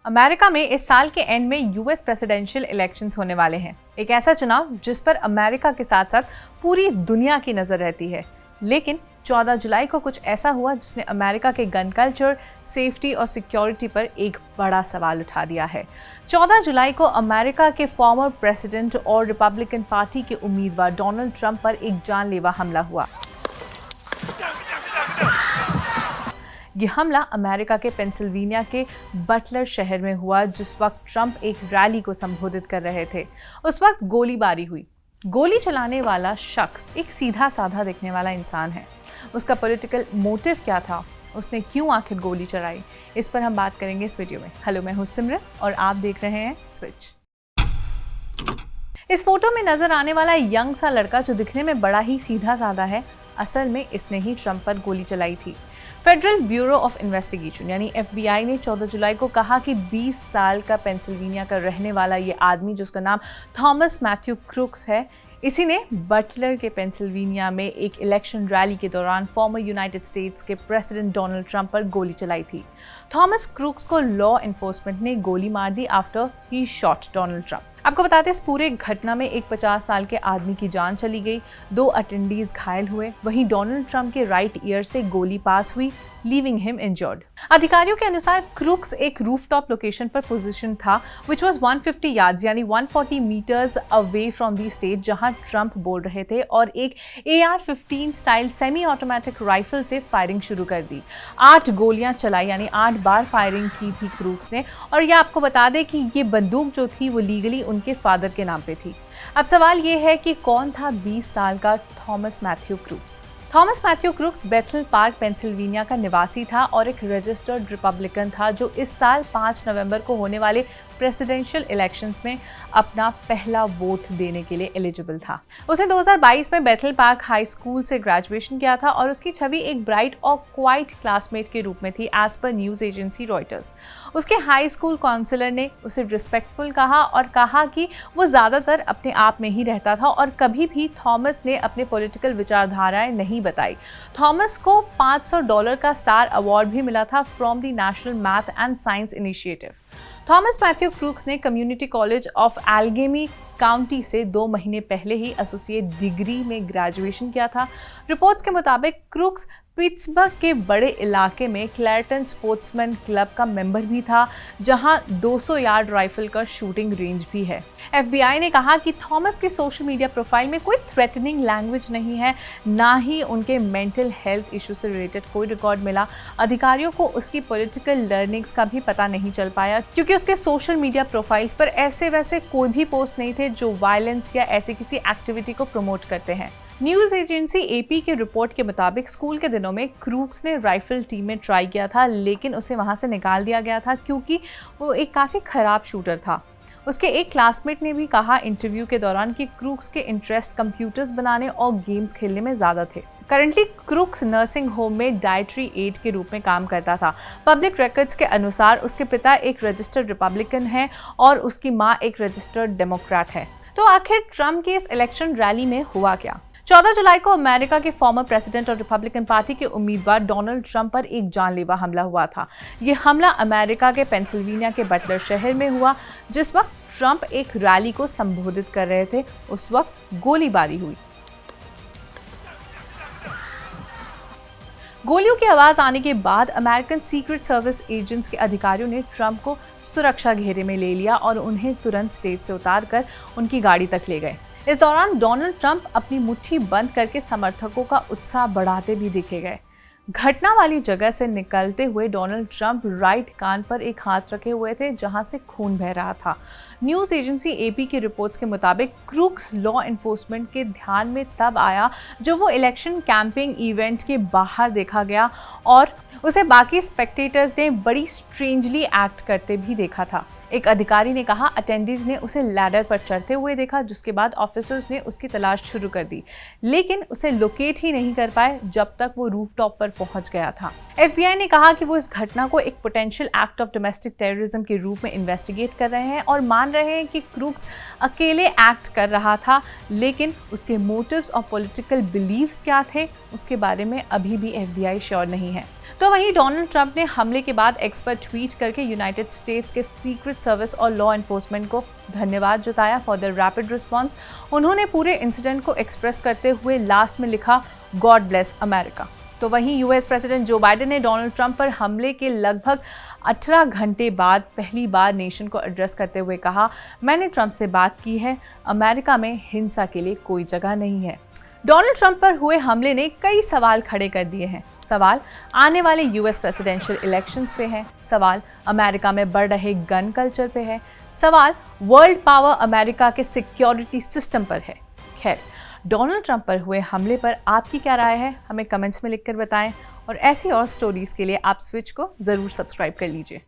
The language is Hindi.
अमेरिका में इस साल के एंड में यूएस प्रेसिडेंशियल इलेक्शंस होने वाले हैं। एक ऐसा चुनाव जिस पर अमेरिका के साथ साथ पूरी दुनिया की नजर रहती है। लेकिन 14 जुलाई को कुछ ऐसा हुआ जिसने अमेरिका के गन कल्चर, सेफ्टी और सिक्योरिटी पर एक बड़ा सवाल उठा दिया है। 14 जुलाई को अमेरिका के फॉर्मर प्रेसिडेंट और रिपब्लिकन पार्टी के उम्मीदवार डोनाल्ड ट्रंप पर एक जानलेवा हमला हुआ। ये हमला अमेरिका के पेंसिल्वेनिया के बटलर शहर में हुआ, जिस वक्त ट्रंप एक रैली को संबोधित कर रहे थे। उस वक्त गोलीबारी हुई। गोली चलाने वाला शख्स एक सीधा साधा दिखने वाला इंसान है। उसका पॉलिटिकल मोटिव क्या था, उसने क्यों आखिर गोली चलाई, इस पर हम बात करेंगे इस वीडियो में। हेलो, मैं हूं सिमरन और आप देख रहे हैं स्विच। इस फोटो में नजर आने वाला यंग सा लड़का जो दिखने में बड़ा ही सीधा साधा है, असल में इसने ही ट्रंप पर गोली चलाई थी। फेडरल ब्यूरो ऑफ इन्वेस्टिगेशन यानी FBI ने 14 जुलाई को कहा कि 20 साल का पेंसिल्वेनिया का रहने वाला ये आदमी, जिसका नाम थॉमस मैथ्यू क्रूक्स है, इसी ने बटलर के पेंसिल्वेनिया में एक इलेक्शन रैली के दौरान फॉर्मर यूनाइटेड स्टेट्स के प्रेसिडेंट डोनाल्ड ट्रंप पर गोली चलाई थी। थॉमस क्रूक्स को लॉ एनफोर्समेंट ने गोली मार दी after he shot Donald Trump. आपको बताते हैं, इस पूरे घटना में एक 50 साल के आदमी की जान चली गई, 2 अटेंडीज घायल हुए, वहीं डोनाल्ड ट्रंप के राइट ईयर से गोली पास हुई, लीविंग हिम इंजर्ड। अधिकारियों के अनुसार क्रूक्स एक रूफटॉप लोकेशन पर पोजीशन था, विच वाज 150 यार्ड्स यानी 140 meters away from the stage जहां ट्रंप बोल रहे थे, और एक AR-15 style semi automatic rifle से फायरिंग शुरू कर दी। 8 गोलियां चलाई यानी 8 बार फायरिंग की थी क्रूक्स ने। और यह आपको बता दें कि ये बंदूक जो थी वो लीगली उनके फादर के नाम पे थी। अब सवाल ये है कि कौन था 20 साल का Thomas Matthew Crooks. Thomas Matthew Crooks Bethel Park Pennsylvania का निवासी था और एक रजिस्टर्ड रिपब्लिकन था जो इस साल 5 नवंबर को होने वाले प्रेसिडेंशियल इलेक्शंस में अपना पहला वोट देने के लिए एलिजिबल था। उसने 2022 में बेथल पार्क हाई स्कूल से ग्रेजुएशन किया था और उसकी छवि एक ब्राइट और क्वाइट क्लासमेट के रूप में थी, as per news agency Reuters. उसके हाई स्कूल काउंसलर ने उसे रिस्पेक्टफुल कहा और कहा कि वो ज़्यादातर अपने आप में ही रहता था और कभी भी थॉमस ने अपने पॉलिटिकल विचारधाराएं नहीं बताई। थॉमस को $500 का स्टार अवार्ड भी मिला था from the national math and science initiative. Thomas Matthew crooks ने कम्युनिटी कॉलेज ऑफ एल्गेमी काउंटी से 2 महीने पहले ही एसोसिएट डिग्री में ग्रेजुएशन किया था। रिपोर्ट्स के मुताबिक क्रूक्स पिट्सबर्ग के बड़े इलाके में क्लैरटन स्पोर्ट्समैन क्लब का मेंबर भी था, जहां 200 यार्ड राइफल का शूटिंग रेंज भी है। FBI ने कहा कि थॉमस की सोशल मीडिया प्रोफाइल में कोई थ्रेटनिंग लैंग्वेज नहीं है, ना ही उनके मेंटल हेल्थ इशू से रिलेटेड कोई रिकॉर्ड मिला। अधिकारियों को उसकी पॉलिटिकल लर्निंग्स का भी पता नहीं चल पाया, क्योंकि उसके सोशल मीडिया प्रोफाइल्स पर ऐसे वैसे कोई भी पोस्ट नहीं थे जो वायलेंस या ऐसी किसी एक्टिविटी को प्रमोट करते हैं। न्यूज़ एजेंसी AP की रिपोर्ट के मुताबिक स्कूल के दिनों में क्रूक्स ने राइफल टीम में ट्राई किया था, लेकिन उसे वहां से निकाल दिया गया था क्योंकि वो एक काफ़ी खराब शूटर था। उसके एक क्लासमेट ने भी कहा इंटरव्यू के दौरान कि क्रूक्स के इंटरेस्ट कंप्यूटर्स बनाने और गेम्स खेलने में ज़्यादा थे। करंटली क्रूक्स नर्सिंग होम में डाइटरी एड के रूप में काम करता था। पब्लिक रिकॉर्ड्स के अनुसार उसके पिता एक रजिस्टर्ड रिपब्लिकन है और उसकी माँ एक रजिस्टर्ड डेमोक्रेट है। तो आखिर ट्रंप की इस इलेक्शन रैली में हुआ क्या? 14 जुलाई को अमेरिका के फॉर्मर प्रेसिडेंट और रिपब्लिकन पार्टी के उम्मीदवार डोनाल्ड ट्रंप पर एक जानलेवा हमला हुआ था। ये हमला अमेरिका के पेंसिल्वेनिया के बटलर शहर में हुआ। जिस वक्त ट्रंप एक रैली को संबोधित कर रहे थे, उस वक्त गोलीबारी हुई। गोलियों की आवाज आने के बाद अमेरिकन सीक्रेट सर्विस एजेंट्स के अधिकारियों ने ट्रंप को सुरक्षा घेरे में ले लिया और उन्हें तुरंत स्टेज से उतारकर उनकी गाड़ी तक ले गए। इस दौरान डोनाल्ड ट्रंप अपनी मुट्ठी बंद करके समर्थकों का उत्साह बढ़ाते भी दिखे गए। घटना वाली जगह से निकलते हुए डोनाल्ड ट्रंप राइट कान पर एक हाथ रखे हुए थे, जहां से खून बह रहा था। न्यूज़ एजेंसी AP की रिपोर्ट्स के मुताबिक क्रूक्स लॉ एनफोर्समेंट के ध्यान में तब आया जब वो इलेक्शन कैंपेनिंग इवेंट के बाहर देखा गया और उसे बाकी स्पेक्टेटर्स ने बड़ी स्ट्रेंजली एक्ट करते भी देखा था। एक अधिकारी ने कहा अटेंडीज ने उसे लैडर पर चढ़ते हुए देखा, जिसके बाद ऑफिसर्स ने उसकी तलाश शुरू कर दी, लेकिन उसे लोकेट ही नहीं कर पाए जब तक वो रूफटॉप पर पहुंच गया था। FBI ने कहा कि वो इस घटना को एक potential act of domestic terrorism के रूप में इन्वेस्टिगेट कर रहे हैं और मान रहे हैं कि क्रूक्स अकेले एक्ट कर रहा था, लेकिन उसके मोटिव्स और पॉलिटिकल बिलीव्स क्या थे उसके बारे में अभी भी FBI श्योर नहीं है। तो वहीं डोनाल्ड ट्रंप ने हमले के बाद एक्स पर ट्वीट करके यूनाइटेड स्टेट्स के सीक्रेट सर्विस और लॉ एनफोर्समेंट को धन्यवाद जताया फॉर द रैपिड रिस्पॉन्स। उन्होंने पूरे इंसिडेंट को एक्सप्रेस करते हुए लास्ट में लिखा गॉड ब्लेस अमेरिका। तो वहीं यूएस प्रेसिडेंट जो बाइडेन ने डोनाल्ड ट्रंप पर हमले के लगभग 18 घंटे बाद पहली बार नेशन को एड्रेस करते हुए कहा, मैंने ट्रंप से बात की है, अमेरिका में हिंसा के लिए कोई जगह नहीं है। डोनाल्ड ट्रंप पर हुए हमले ने कई सवाल खड़े कर दिए हैं। सवाल आने वाले यूएस प्रेसिडेंशियल इलेक्शंस पे है, सवाल अमेरिका में बढ़ रहे गन कल्चर पे है, सवाल वर्ल्ड पावर अमेरिका के सिक्योरिटी सिस्टम पर है। खैर, डोनाल्ड ट्रंप पर हुए हमले पर आपकी क्या राय है, हमें कमेंट्स में लिखकर बताएं और ऐसी और स्टोरीज के लिए आप स्विच को ज़रूर सब्सक्राइब कर लीजिए।